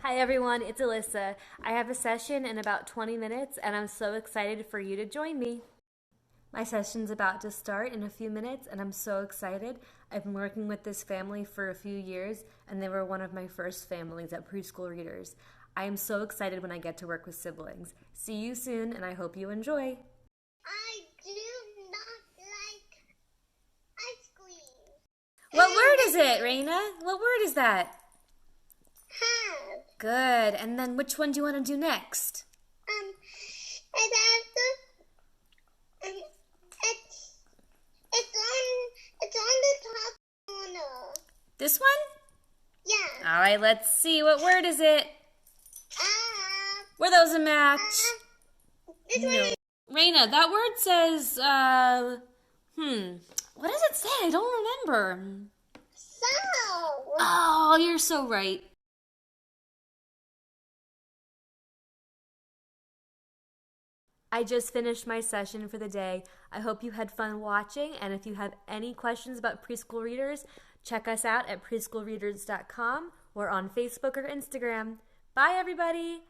Hi everyone, it's Alyssa. I have a session in about 20 minutes and I'm so excited for you to join me. My session's about to start in a few minutes and I'm so excited. I've been working with this family for a few years and they were one of my first families at Preschool Readers. I am so excited when I get to work with siblings. See you soon and I hope you enjoy. I do not like ice cream. What word is it, Raina? What word is that? Have. Good. And then which one do you want to do next? It has to. It's on the top corner. This one? Yeah. All right, let's see. What word is it? Were those a match? This one. Raina, that word says, what does it say? I don't remember. So. Oh, you're so right. I just finished my session for the day. I hope you had fun watching, and if you have any questions about preschool readers, check us out at preschoolreaders.com or on Facebook or Instagram. Bye, everybody!